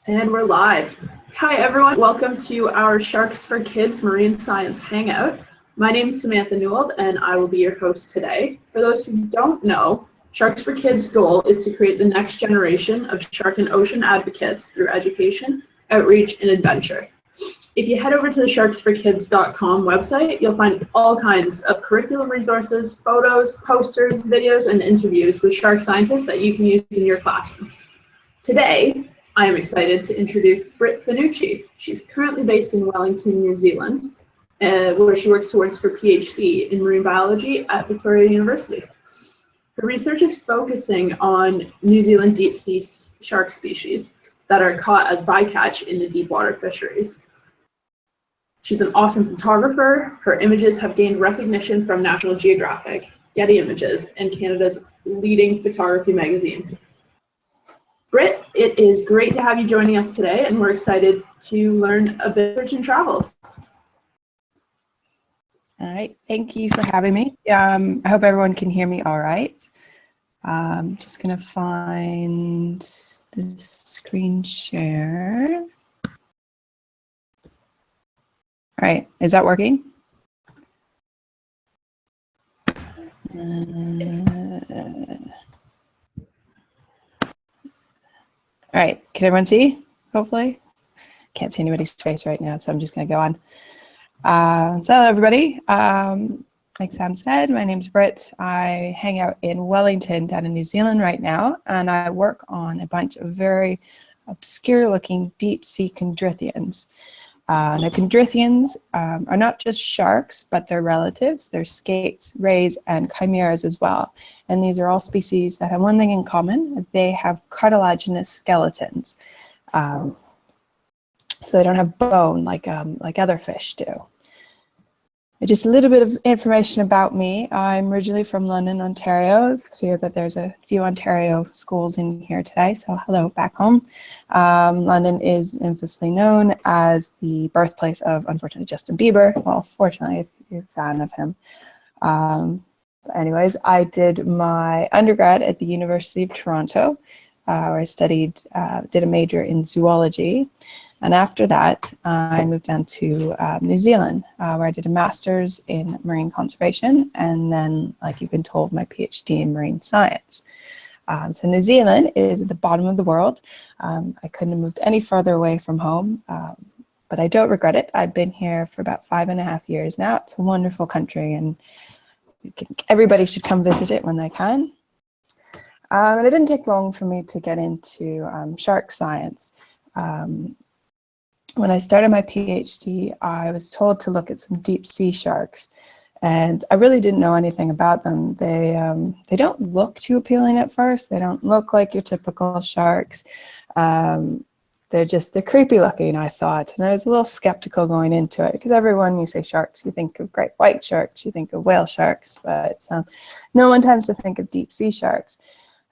And we're live. Hi everyone, welcome to our Sharks for Kids Marine Science Hangout. My name is Samantha Newell and I will be your host today. For those who don't know, Sharks for Kids' goal is to create the next generation of shark and ocean advocates through education, outreach, and adventure. If you head over to the sharksforkids.com website, you'll find all kinds of curriculum resources, photos, posters, videos, and interviews with shark scientists that you can use in your classrooms. Today, I am excited to introduce Brit Finucci. She's currently based in Wellington, New Zealand, where she works towards her PhD in marine biology at Victoria University. Her research is focusing on New Zealand deep sea shark species that are caught as bycatch in the deep water fisheries. She's an awesome photographer. Her images have gained recognition from National Geographic, Getty Images, and Canada's leading photography magazine. Brit, it is great to have you joining us today, and we're excited to learn a bit of research and travels. All right, thank you for having me. I hope everyone can hear me all right. Just gonna find the screen share. All right, is that working? All right, can everyone see? Hopefully. Can't see anybody's face right now, so I'm just going to go on. So hello, everybody. Like Sam said, my name's Brit. I hang out in Wellington down in New Zealand right now, and I work on a bunch of very obscure-looking deep-sea Chondrichthyans. Now, Chondrichthyans are not just sharks, but they're relatives. They're skates, rays, and chimaeras as well. And these are all species that have one thing in common. They have cartilaginous skeletons. So they don't have bone like other fish do. Just a little bit of information about me. I'm originally from London, Ontario. It's clear that there's a few Ontario schools in here today, so hello back home. London is infamously known as the birthplace of, unfortunately, Justin Bieber. Well, fortunately, if you're a fan of him. Anyways, I did my undergrad at the University of Toronto, where I studied, did a major in zoology. And after that, I moved down to New Zealand, where I did a master's in marine conservation, and then, like you've been told, my PhD in marine science. So New Zealand is at the bottom of the world. I couldn't have moved any further away from home, but I don't regret it. I've been here for about 5.5 years now. It's a wonderful country, and everybody should come visit it when they can. And it didn't take long for me to get into shark science. When I started my PhD, I was told to look at some deep sea sharks, and I really didn't know anything about them. They don't look too appealing at first. They don't look like your typical sharks. They're creepy looking, I thought, and I was a little skeptical going into it, because everyone, you say sharks, you think of great white sharks, you think of whale sharks, but no one tends to think of deep sea sharks.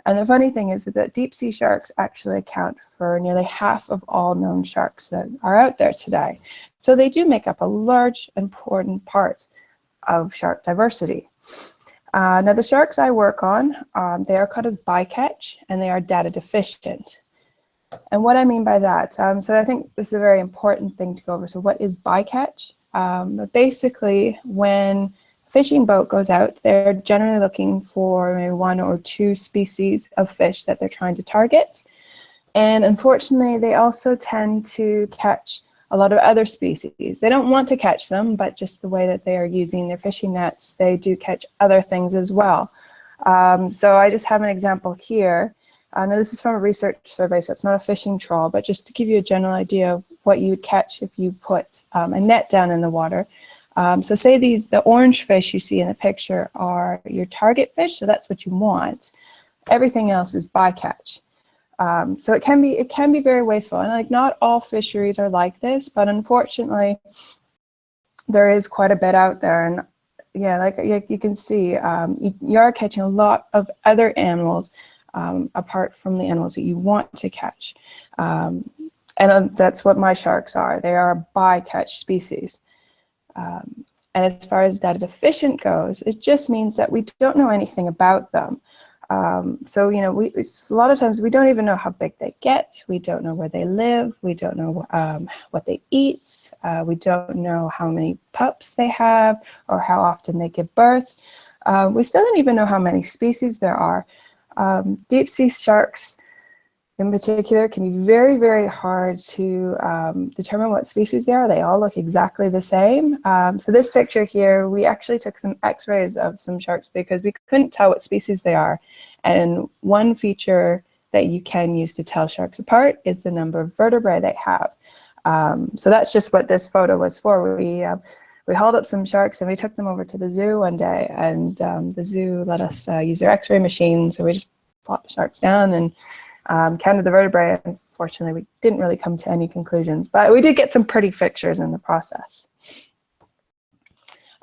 And the funny thing is that deep sea sharks actually account for nearly half of all known sharks that are out there today. So they do make up a large, important part of shark diversity. Now, the sharks I work on, they are caught as bycatch, and they are data deficient. And what I mean by that, so I think this is a very important thing to go over. So what is bycatch? Basically, when fishing boat goes out, they're generally looking for maybe 1 or 2 species of fish that they're trying to target. And unfortunately, they also tend to catch a lot of other species. They don't want to catch them, but just the way that they are using their fishing nets, they do catch other things as well. So I just have an example here. Now this is from a research survey, so it's not a fishing trawl, but just to give you a general idea of what you would catch if you put a net down in the water. So say the orange fish you see in the picture are your target fish, so that's what you want. Everything else is bycatch. So it can be very wasteful, and like not all fisheries are like this, but unfortunately there is quite a bit out there. And yeah, like you can see, you are catching a lot of other animals apart from the animals that you want to catch. And that's what my sharks are. They are bycatch species. And as far as data deficient goes, it just means that we don't know anything about them. So, you know, a lot of times we don't even know how big they get. We don't know where they live. We don't know what they eat. We don't know how many pups they have or how often they give birth. We still don't even know how many species there are. Deep sea sharks in particular can be very, very hard to determine what species they are. They all look exactly the same. So this picture here, we actually took some x-rays of some sharks because we couldn't tell what species they are. And one feature that you can use to tell sharks apart is the number of vertebrae they have. So that's just what this photo was for. We hauled up some sharks and we took them over to the zoo one day, and the zoo let us use their x-ray machine. So we just plopped the sharks down and counted the vertebrae. Unfortunately, we didn't really come to any conclusions, but we did get some pretty pictures in the process.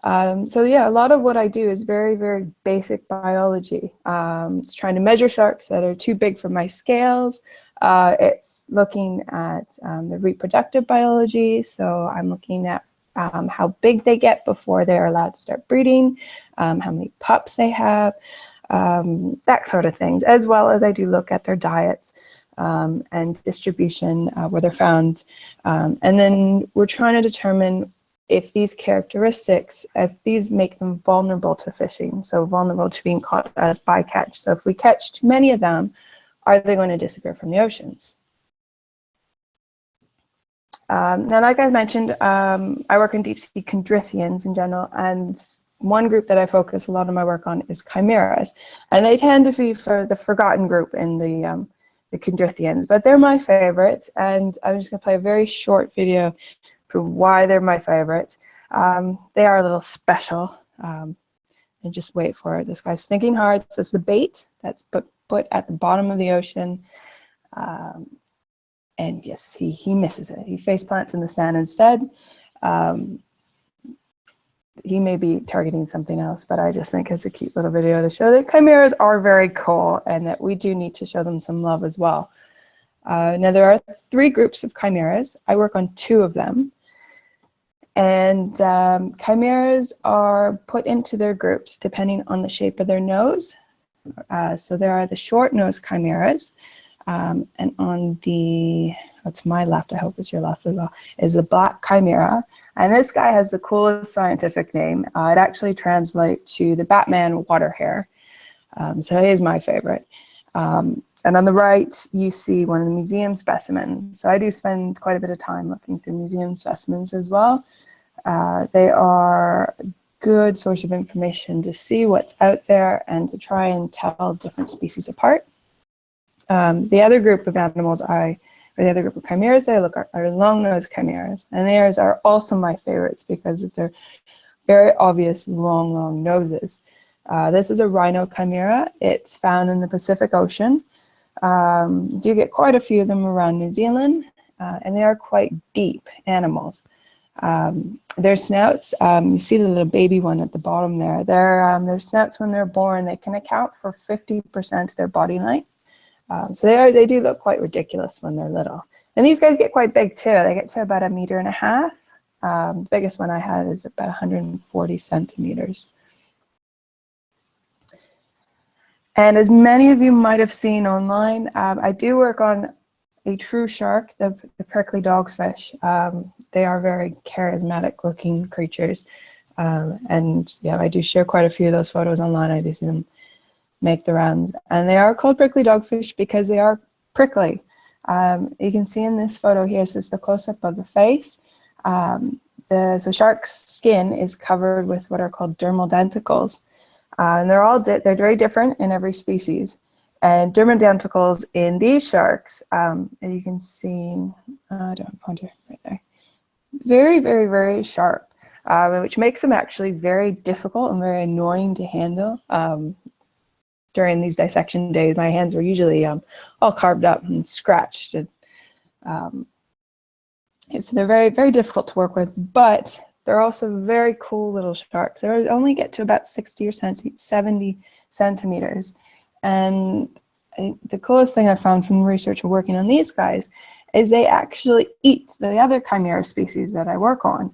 So yeah, a lot of what I do is very, very basic biology. It's trying to measure sharks that are too big for my scales. It's looking at the reproductive biology. So I'm looking at how big they get before they're allowed to start breeding, how many pups they have, that sort of things, as well as I do look at their diets and distribution, where they're found. And then we're trying to determine if these characteristics, if these make them vulnerable to fishing, so vulnerable to being caught as bycatch. So if we catch too many of them, are they going to disappear from the oceans? Now, like I mentioned, I work in deep sea Chondrichthyans in general, and one group that I focus a lot of my work on is Chimaeras, and they tend to be for the forgotten group in the Chondrichthyans, but they're my favorites, and I'm just going to play a very short video for why they're my favorite. They are a little special, and just wait for it. This guy's thinking hard. So it's the bait that's put at the bottom of the ocean, and yes, he misses it. He face plants in the sand instead. He may be targeting something else, but I just think it's a cute little video to show that chimeras are very cool and that we do need to show them some love as well. Now, there are 3 groups of chimeras. I work on 2 of them. And chimeras are put into their groups depending on the shape of their nose. So there are the short-nosed chimeras, and on the, what's my left, I hope it's your left as well, is the black chimera. And this guy has the coolest scientific name. It actually translates to the Batman water hare. So he is my favorite. And on the right, you see one of the museum specimens. So I do spend quite a bit of time looking through museum specimens as well. They are a good source of information to see what's out there and to try and tell different species apart. The other group of animals the other group of chimeras I look at are long-nosed chimeras. And theirs are also my favorites because of their very obvious long noses. This is a rhino chimera. It's found in the Pacific Ocean. You do get quite a few of them around New Zealand, and they are quite deep animals. Their snouts, you see the little baby one at the bottom there, their snouts when they're born, they can account for 50% of their body length. So they do look quite ridiculous when they're little. And these guys get quite big too. They get to about 1.5 meters. The biggest one I had is about 140 centimeters. And as many of you might have seen online, I do work on a true shark, the prickly dogfish. They are very charismatic looking creatures. And yeah, I do share quite a few of those photos online. I do see them make the rounds. And they are called prickly dogfish because they are prickly. You can see in this photo here, so it's the close-up of the face. So shark's skin is covered with what are called dermal denticles. And they're very different in every species. And dermal denticles in these sharks, and you can see, I don't have a pointer right there, very, very, very sharp, which makes them actually very difficult and very annoying to handle. During these dissection days, my hands were usually all carved up and scratched. And, so they're very, very difficult to work with, but they're also very cool little sharks. They only get to about 60 or 70 centimeters. And the coolest thing I found from research working on these guys is they actually eat the other chimera species that I work on.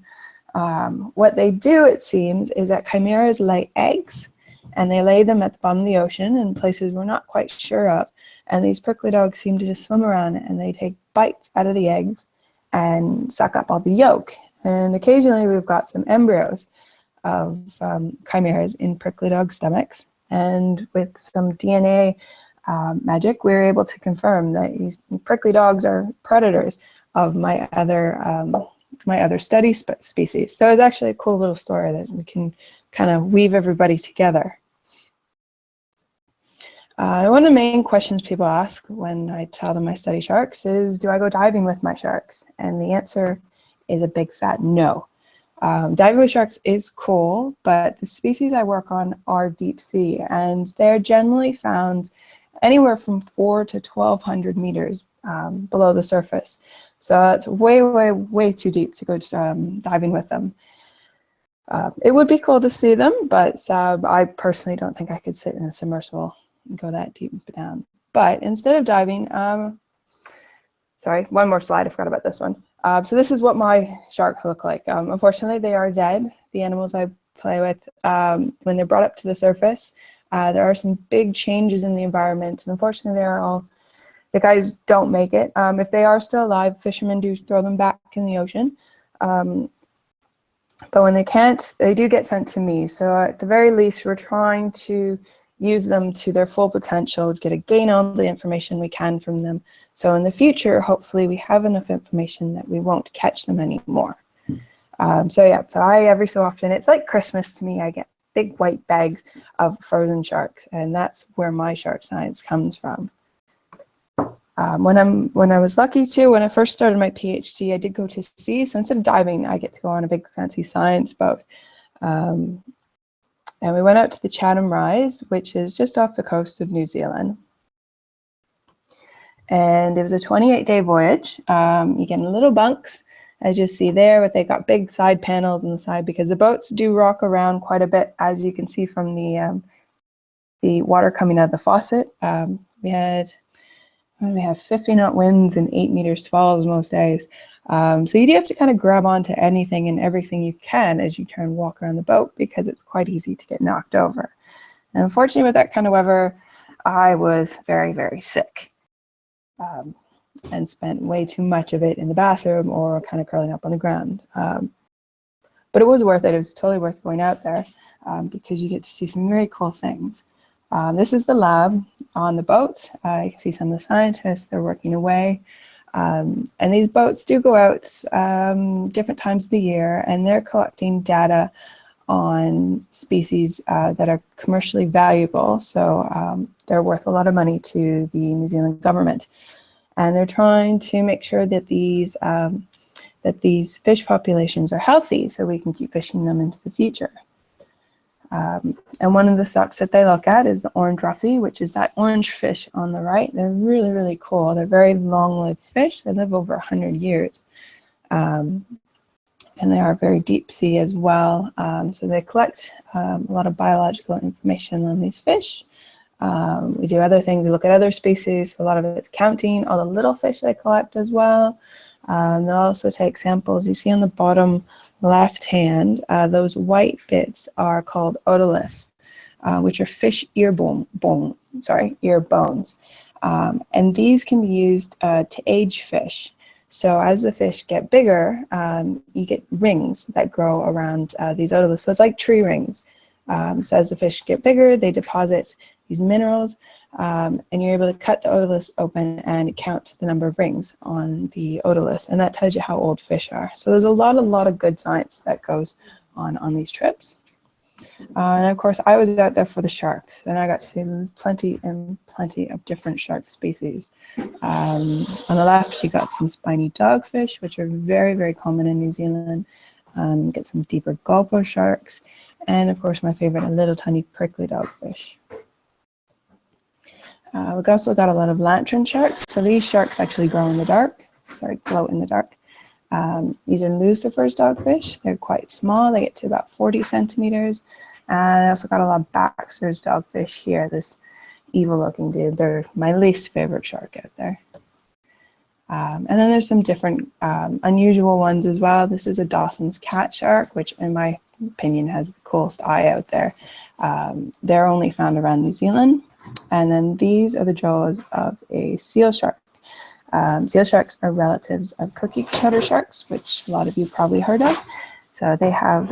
What they do, it seems, is that chimeras lay eggs, and they lay them at the bottom of the ocean in places we're not quite sure of. And these prickly dogs seem to just swim around and they take bites out of the eggs and suck up all the yolk. And occasionally we've got some embryos of chimeras in prickly dog stomachs. And with some DNA magic, we were able to confirm that these prickly dogs are predators of my other study species. So it's actually a cool little story that we can kind of weave everybody together. One of the main questions people ask when I tell them I study sharks is, do I go diving with my sharks? And the answer is a big fat no. Diving with sharks is cool, but the species I work on are deep sea, and they're generally found anywhere from 400 to 1,200 meters below the surface. So it's way, way, way too deep to go diving with them. It would be cool to see them, but I personally don't think I could sit in a submersible and go that deep down. But instead of diving, sorry, one more slide, I forgot about this one. So this is what my sharks look like. Unfortunately, they are dead. The animals I play with, when they're brought up to the surface, there are some big changes in the environment. And unfortunately, the guys don't make it. If they are still alive, fishermen do throw them back in the ocean. But when they can't, they do get sent to me. So at the very least, we're trying to use them to their full potential, gain all the information we can from them. So in the future, hopefully we have enough information that we won't catch them anymore. So every so often, it's like Christmas to me, I get big white bags of frozen sharks, and that's where my shark science comes from. When I was lucky to, when I first started my PhD, I did go to sea. So instead of diving, I get to go on a big fancy science boat. And we went out to the Chatham Rise, which is just off the coast of New Zealand. And it was a 28-day voyage. You get in little bunks, as you see there, but they got big side panels on the side because the boats do rock around quite a bit, as you can see from the water coming out of the faucet. We had 50-knot winds and 8-meter swells most days. So you do have to kind of grab onto anything and everything you can as you try and walk around the boat, because it's quite easy to get knocked over. And unfortunately, with that kind of weather, I was very, very sick and spent way too much of it in the bathroom or kind of curling up on the ground. But it was worth it. It was totally worth going out there because you get to see some very cool things. This is the lab on the boat. You can see some of the scientists, they're working away. And these boats do go out different times of the year, and they're collecting data on species that are commercially valuable. So they're worth a lot of money to the New Zealand government. And they're trying to make sure that these fish populations are healthy so we can keep fishing them into the future. And one of the stocks that they look at is the orange roughy, which is that orange fish on the right. They're really, really cool. They're very long-lived fish. They live over 100 years. And they are very deep sea as well. So they collect a lot of biological information on these fish. We do other things. We look at other species. A lot of it's counting all the little fish they collect as well. They'll also take samples. You see on the bottom left hand, those white bits are called otoliths, which are fish ear bones. And these can be used to age fish. So as the fish get bigger, you get rings that grow around these otoliths. So it's like tree rings. So as the fish get bigger, they deposit these minerals, and you're able to cut the otoliths open and count the number of rings on the otoliths, and that tells you how old fish are. So there's a lot of good science that goes on these trips. And of course, I was out there for the sharks, and I got to see plenty of different shark species. On the left, you got some spiny dogfish, which are very, very common in New Zealand. Get some deeper gulper sharks, and of course, my favorite, a little tiny prickly dogfish. We've also got a lot of lantern sharks. So these sharks actually glow in the dark. These are Lucifer's dogfish. They're quite small. They get to about 40 centimeters. And I also got a lot of Baxter's dogfish here, this evil-looking dude. They're my least favorite shark out there. And then there's some different unusual ones as well. This is a Dawson's cat shark, which in my opinion, has the coolest eye out there. They're only found around New Zealand. And then these are the jaws of a seal shark. Seal sharks are relatives of cookie cutter sharks, which a lot of you probably heard of. So they have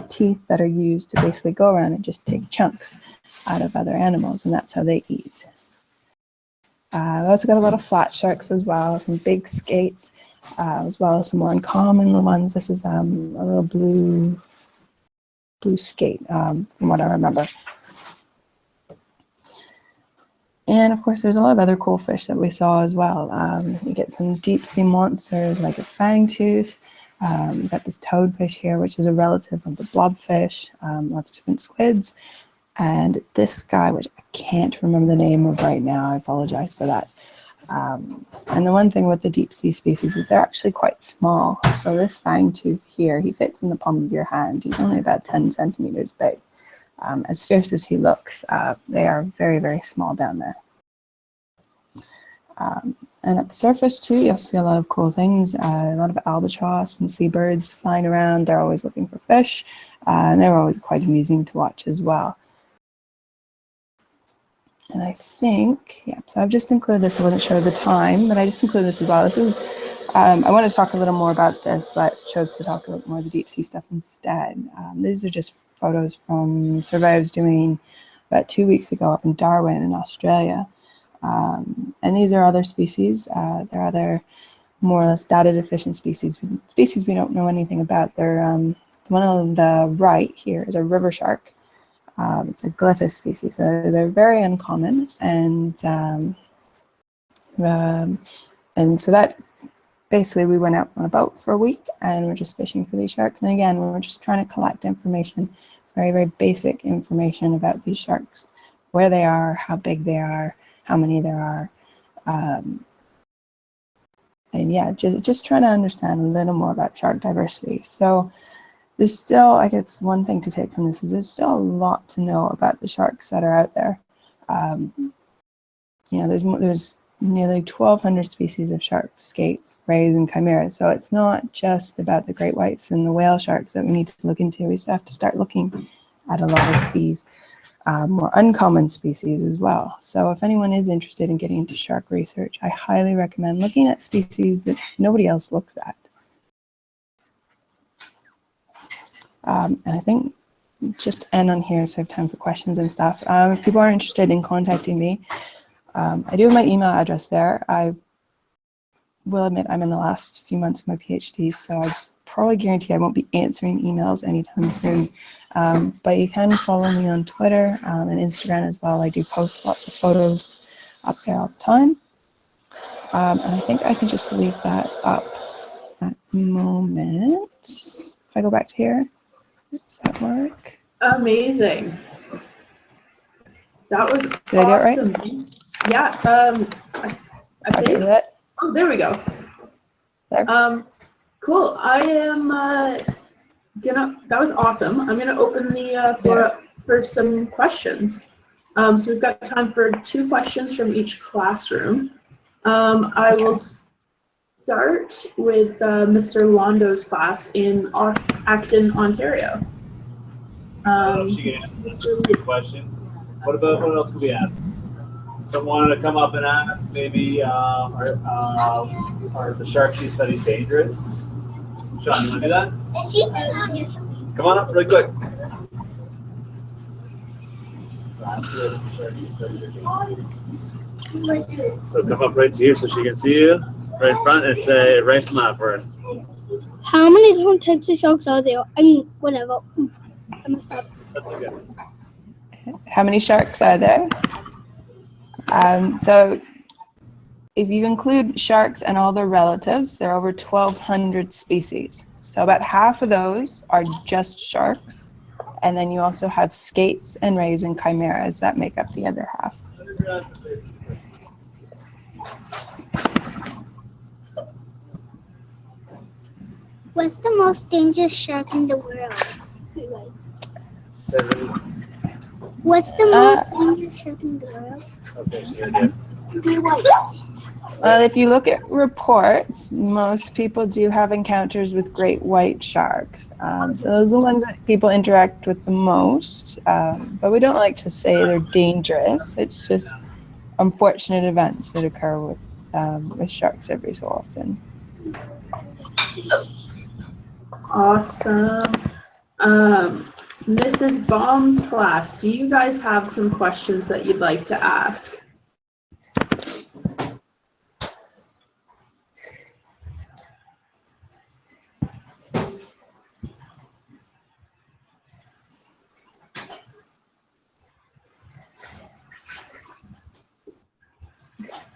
teeth that are used to basically go around and just take chunks out of other animals, and that's how they eat. We also got a lot of flat sharks as well, some big skates, as well as some more uncommon ones. This is a little blue skate, from what I remember. And of course, there's a lot of other cool fish that we saw as well. You get some deep sea monsters like a fangtooth. We've got this toadfish here, which is a relative of the blobfish. Lots of different squids. And this guy, which I can't remember the name of right now, I apologize for that. And the one thing with the deep sea species is they're actually quite small. So this fangtooth here, he fits in the palm of your hand. He's only about 10 centimeters big. As fierce as he looks, they are very, very small down there. And at the surface too, you'll see a lot of cool things, a lot of albatross and seabirds flying around. They're always looking for fish, and they're always quite amusing to watch as well. And I think, yeah, so I've just included this. I wasn't sure of the time, but I just included this as well. This is, I want to talk a little more about this, but chose to talk about more of the deep sea stuff instead. These are just photos from a survey I was doing about 2 weeks ago up in Darwin in Australia. And these are other species. They're other more or less data deficient species we don't know anything about. They're, the one on the right here is a river shark. It's a glyphis species, so they're very uncommon, and so that basically we went out on a boat for a week and we're just fishing for these sharks. And again, we're just trying to collect information, very, very basic information about these sharks, where they are, how big they are, how many there are, and yeah, just trying to understand a little more about shark diversity. So there's still, I guess one thing to take from this is there's still a lot to know about the sharks that are out there. You know, there's nearly 1,200 species of sharks, skates, rays, and chimeras. So it's not just about the great whites and the whale sharks that we need to look into. We still have to start looking at a lot of these more uncommon species as well. So if anyone is interested in getting into shark research, I highly recommend looking at species that nobody else looks at. And I think just end on here so I have time for questions and stuff. If people are interested in contacting me, I do have my email address there. I will admit I'm in the last few months of my PhD, so I probably guarantee I won't be answering emails anytime soon. But you can follow me on Twitter and Instagram as well. I do post lots of photos up there all the time. And I think I can just leave that up at the moment. If I go back to here. Does that work? Amazing. That was Did awesome. I do it right? Yeah. I think. That. Oh, there we go. There. Cool. I am that was awesome. I'm gonna open the floor up for some questions. So we've got time for 2 questions from each classroom. I will start with Mr. Londo's class in Acton, Ontario. She can answer. That's a good question. What else could we ask? Someone wanted to come up and ask, maybe, are the sharks you study dangerous? Sean, you want to do that? Come on up really quick. So come up right to here so she can see you, right in front, and say, race them out for her. How many different types of sharks are there? I mean, whatever. I messed up. That's okay. How many sharks are there? So if you include sharks and all their relatives, there are over 1,200 species. So about half of those are just sharks. And then you also have skates and rays and chimeras that make up the other half. What's the most dangerous shark in the world? What's the most dangerous shark in the world? Okay, so you're good. Well, if you look at reports, most people do have encounters with great white sharks. So those are the ones that people interact with the most. But we don't like to say they're dangerous. It's just unfortunate events that occur with sharks every so often. Awesome. Mrs. Baum's class, do you guys have some questions that you'd like to ask?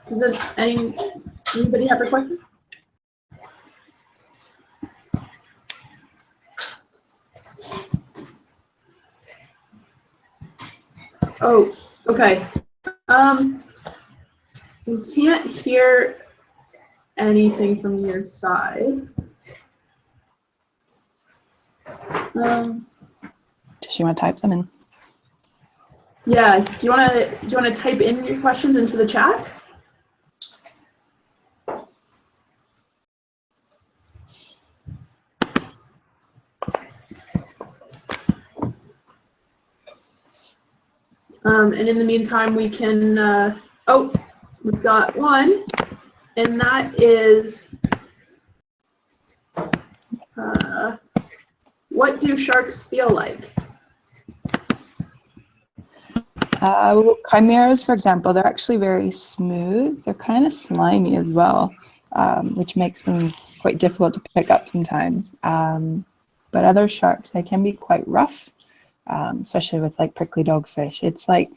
Does anybody have a question? Oh, okay. We can't hear anything from your side. Does she want to type them in? Yeah. Do you want to type in your questions into the chat? And in the meantime, we can, oh, we've got one, and that is, what do sharks feel like? Chimaeras, for example, they're actually very smooth. They're kind of slimy as well, which makes them quite difficult to pick up sometimes. But other sharks, they can be quite rough. Especially with like prickly dogfish. It's like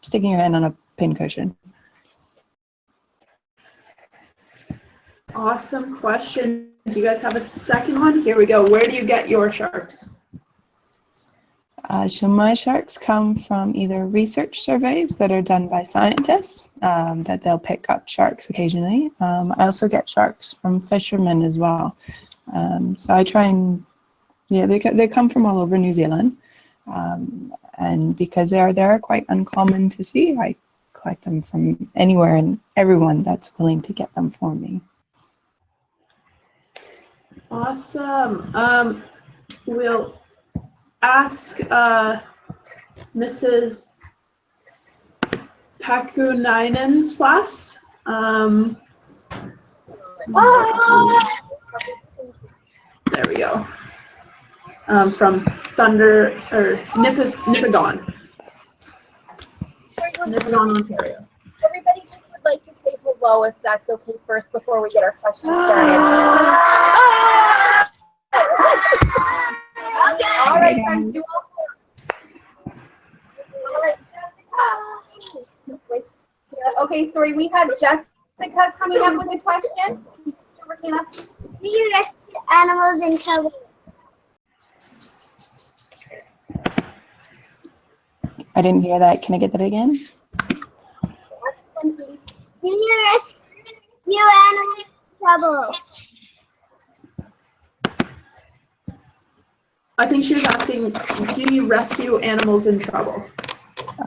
sticking your hand on a pincushion. Awesome question. Do you guys have a second one? Here we go. Where do you get your sharks? So my sharks come from either research surveys that are done by scientists, that they'll pick up sharks occasionally. I also get sharks from fishermen as well. So I try and, yeah, they come from all over New Zealand. And because they're quite uncommon to see, I collect them from anywhere and everyone that's willing to get them for me. Awesome. We'll ask Mrs. Pakunainen's class. There we go. From Nipigon, Ontario. Everybody just would like to say hello if that's okay first before we get our questions started. Okay. All right, friends, do all right. Okay, sorry, we had Jessica coming up with a question. Do you rescue animals in trouble? I didn't hear that. Can I get that again? Do you rescue animals in trouble? I think she was asking, do you rescue animals in trouble?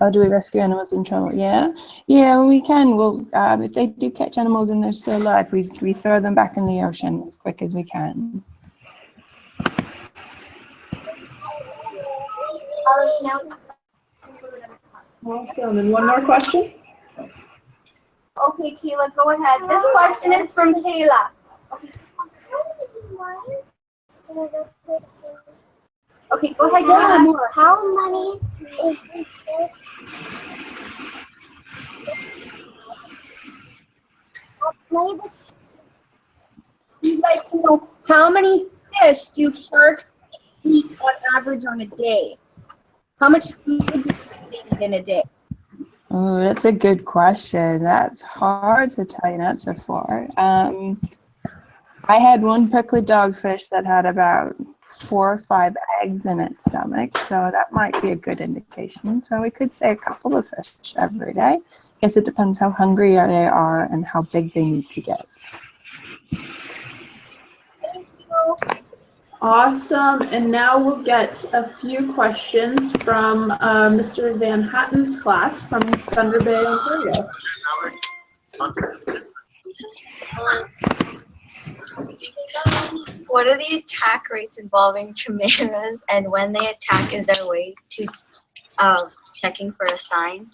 Oh, do we rescue animals in trouble? Yeah, yeah, we can. Well, if they do catch animals and they're still alive, we throw them back in the ocean as quick as we can. Awesome. And one more question? Okay, Kayla, go ahead. This question is from Kayla. Okay, go ahead. How many We'd like to know how many fish do sharks eat on average on a day? How much food do they eat in a day? Oh, that's a good question. That's hard to tell you an answer for. I had one prickly dogfish that had about 4 or 5 eggs in its stomach, so that might be a good indication. So we could say a couple of fish every day. I guess it depends how hungry they are and how big they need to get. Thank you. Awesome. And now we'll get a few questions from Mr. Van Hatten's class from Thunder Bay, Ontario. What are the attack rates involving chimaeras, and when they attack, is there a way to checking for a sign?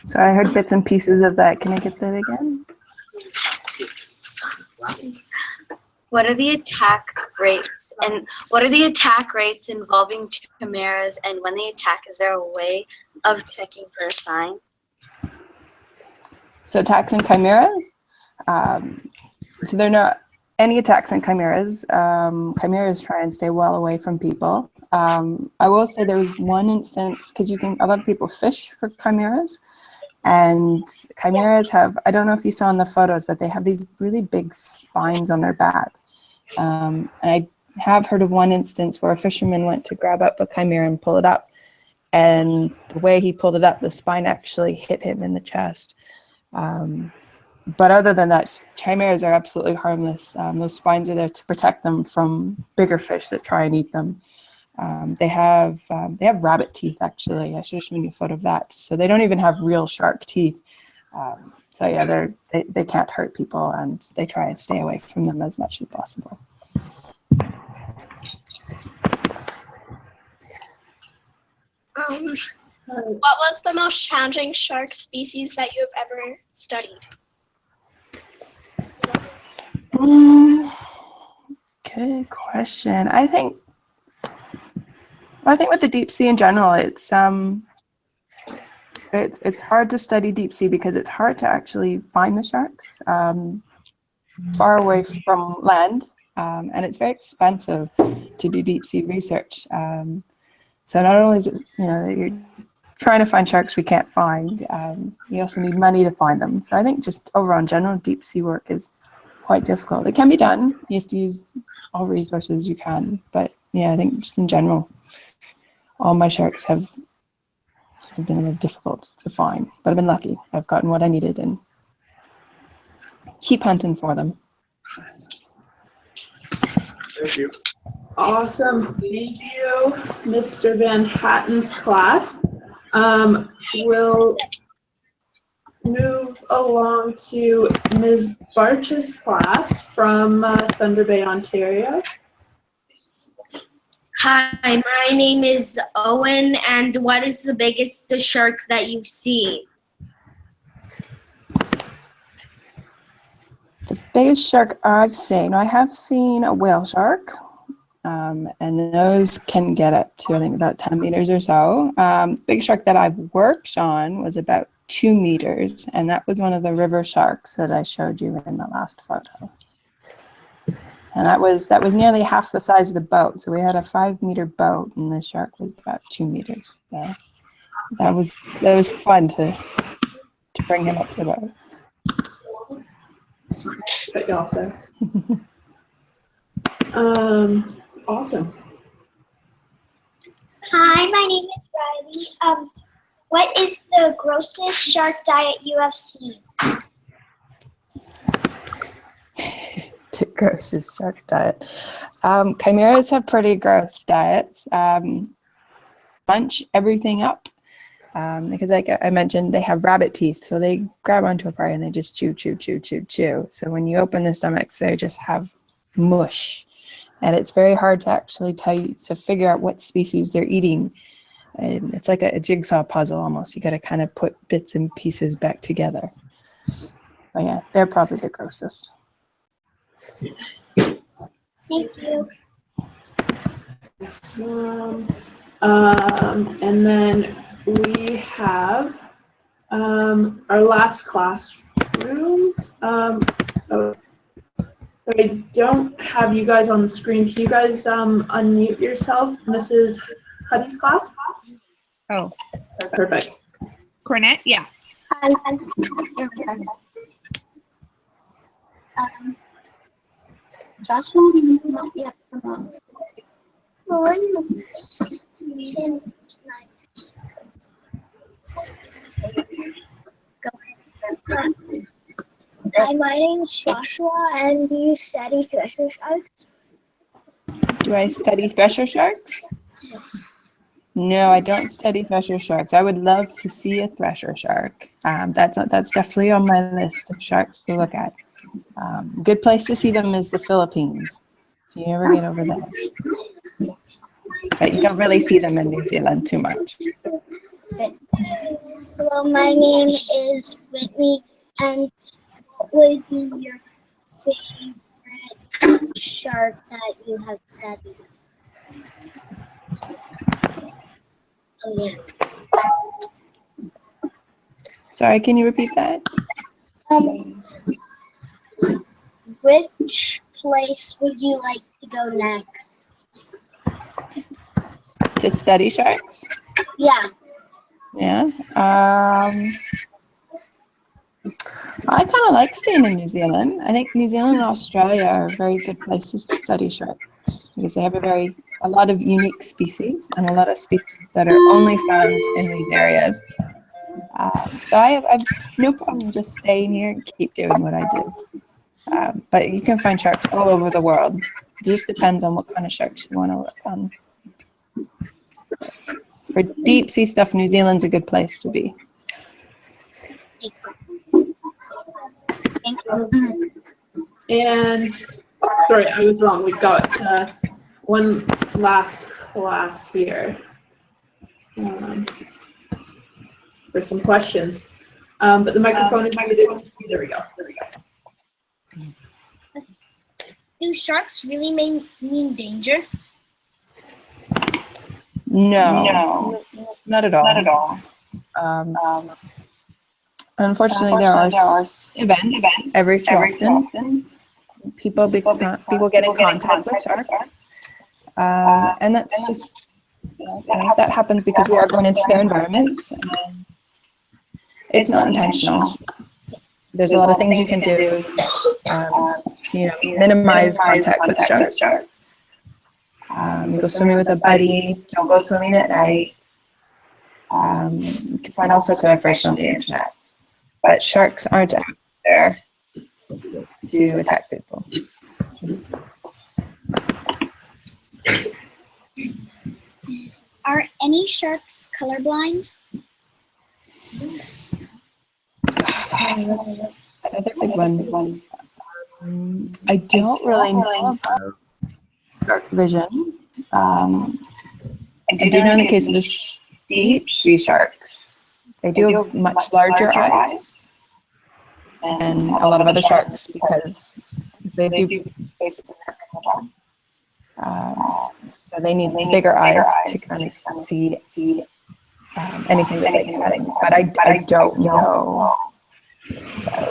So I heard bits and pieces of that. Can I get that again? What are the attack rates, and what are the attack rates involving chimaeras, and when they attack, is there a way of checking for a sign? So attacks and chimeras. So there are not any attacks and chimeras. Chimeras try and stay well away from people. I will say there was one instance, because a lot of people fish for chimeras, and chimeras have, I don't know if you saw in the photos, but they have these really big spines on their back. And I have heard of one instance where a fisherman went to grab up a chimera and pull it up, and the way he pulled it up, the spine actually hit him in the chest. But other than that, chimeras are absolutely harmless. Those spines are there to protect them from bigger fish that try and eat them. They have rabbit teeth, actually. I should have shown you a photo of that. So they don't even have real shark teeth. So yeah, they can't hurt people, and they try and stay away from them as much as possible. What was the most challenging shark species that you have ever studied? Good question. I think with the deep sea in general, it's hard to study deep sea because it's hard to actually find the sharks far away from land, and it's very expensive to do deep sea research. So not only is it, that you're trying to find sharks we can't find, you also need money to find them. So I think just overall in general, deep sea work is quite difficult. It can be done. You have to use all resources you can. But yeah, I think just in general, all my sharks have been a little difficult to find. But I've been lucky. I've gotten what I needed and keep hunting for them. Thank you. Awesome. Thank you, Mr. Van Hatten's class. We'll move along to Ms. Barch's class from Thunder Bay, Ontario. Hi, my name is Owen, and what is the biggest shark that you've seen? The biggest shark I've seen, I have seen a whale shark, and those can get up to, I think, about 10 meters or so. The biggest shark that I've worked on was about 2 meters, and that was one of the river sharks that I showed you in the last photo. And that was nearly half the size of the boat. So we had a 5-meter boat, and the shark was about 2 meters. So that was fun to bring him up to the boat. Sorry, cut you off there. Awesome. Hi, my name is Riley. What is the grossest shark diet you have seen? The grossest shark diet. Chimeras have pretty gross diets. Bunch everything up. Because like I mentioned, they have rabbit teeth. So they grab onto a prey and they just chew. So when you open the stomachs, they just have mush. And it's very hard to actually to figure out what species they're eating. And it's like a jigsaw puzzle almost. You got to kind of put bits and pieces back together. But yeah, they're probably the grossest. Thank you. And then we have our last classroom. I don't have you guys on the screen. Can you guys unmute yourself, Mrs. Huddy's class? Oh, perfect. Cornette, yeah. Joshua, you not yet come on. Hi, my name's Joshua, and do you study thresher sharks? Do I study thresher sharks? No, I don't study thresher sharks. I would love to see a thresher shark. That's definitely on my list of sharks to look at. Good place to see them is the Philippines, if you ever get over there. But you don't really see them in New Zealand too much. Hello, my name is Whitney, and what would be your favorite shark that you have studied? Oh, yeah. Sorry, can you repeat that? Which place would you like to go next? To study sharks? Yeah. Yeah. I kind of like staying in New Zealand. I think New Zealand and Australia are very good places to study sharks because they have a lot of unique species and a lot of species that are only found in these areas. So I've no problem just staying here and keep doing what I do. But you can find sharks all over the world. It just depends on what kind of sharks you want to look on. For deep sea stuff, New Zealand's a good place to be. Thank you. And sorry, I was wrong. We've got one last class here for some questions. But the microphone is muted. There we go. Do sharks really mean danger? No, not at all. Unfortunately, there are events every so often. People get in contact with sharks, and that's just that happens because we are going into their environments. It's not intentional. There's a lot of things you can do to minimize contact with sharks. You go swimming with a buddy. Don't go swimming at night. You can find all sorts of information on the internet. But sharks aren't out there to attack people. Are any sharks colorblind? Another big one. I don't really know about shark vision. I do know in the case of the deep sea sharks, they do have much larger eyes than a lot of other sharks because they do basically so they need bigger eyes to kind of see anything that they can. But I don't know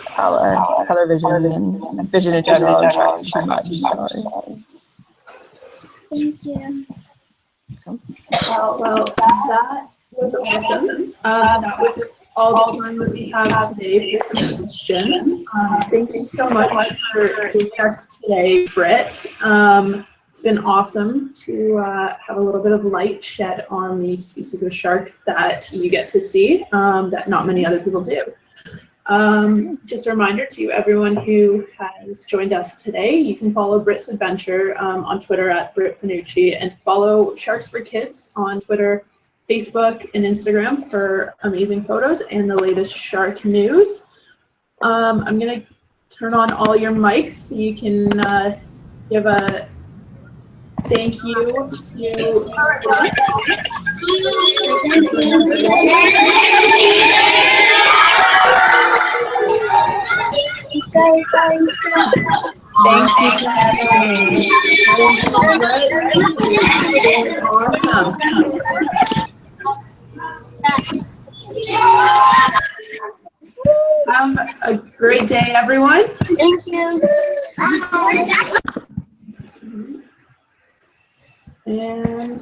color vision and vision in general in sharks too much. Sorry. Thank you. Well, that was awesome. That was all the time that we have today for some questions. Thank you so much for joining us today, Brit. It's been awesome to have a little bit of light shed on these species of shark that you get to see that not many other people do. Just a reminder to everyone who has joined us today, you can follow Brit's Adventure on Twitter at Brit Finucci, and follow Sharks for Kids on Twitter, Facebook, and Instagram for amazing photos and the latest shark news. I'm going to turn on all your mics so you can give a thank you to Thank you for having me. Awesome. Have a great day, everyone. Thank you. And